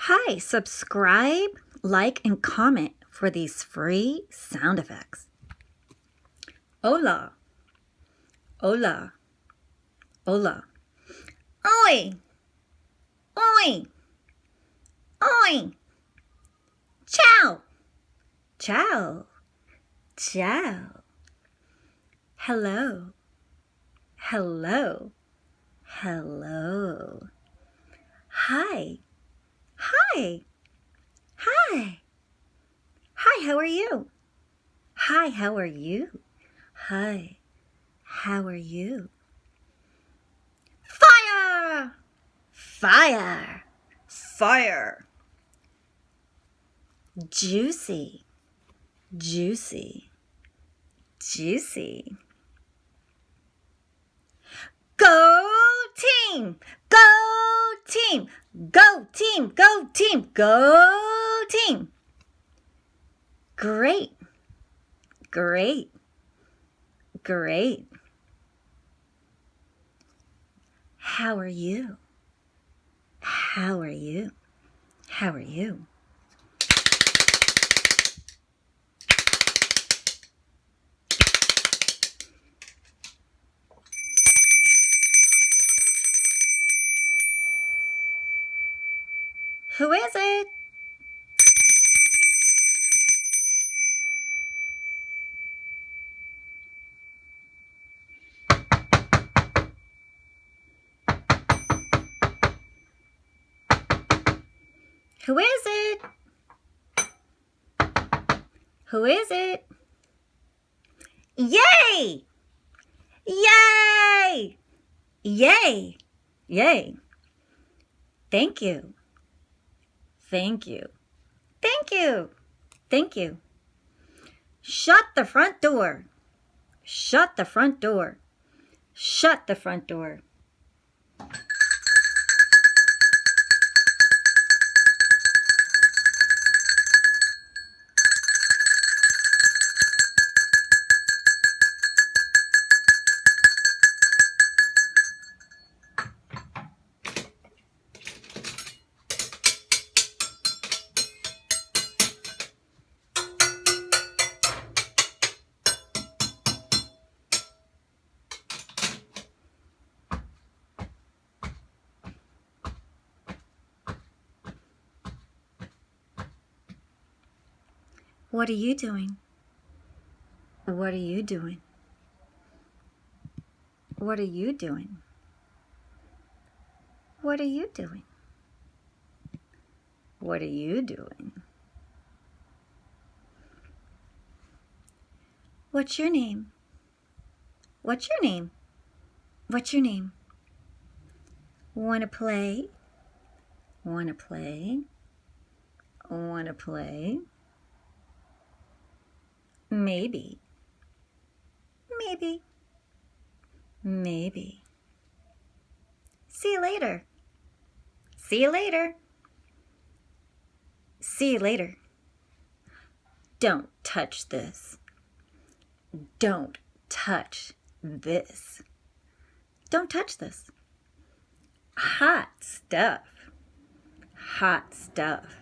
Hi, subscribe, like, and comment for these free sound effects. Hola, hola, hola. Oi, oi, oi. Ciao, ciao, ciao. Hello, hello, hello. Hi, hi, hi. Hi, how are you? Hi, how are you? Hi, how are you? Fire! Fire! Fire! Juicy, juicy, juicy. Go team! Go team! Go team! Go team! Go team! Great, great, great. How are you? How are you? How are you? Who is it? Who is it? Who is it? Yay! Yay! Yay! Yay! Thank you. Thank you. Thank you. Thank you. Shut the front door. Shut the front door. Shut the front door. What are you doing? What are you doing? What are you doing? What are you doing? What are you doing? What's your name? What's your name? What's your name? Wanna play? Wanna play? Wanna play? Maybe. Maybe. Maybe. See you later. See you later. See you later. Don't touch this. Don't touch this. Don't touch this. Hot stuff. Hot stuff.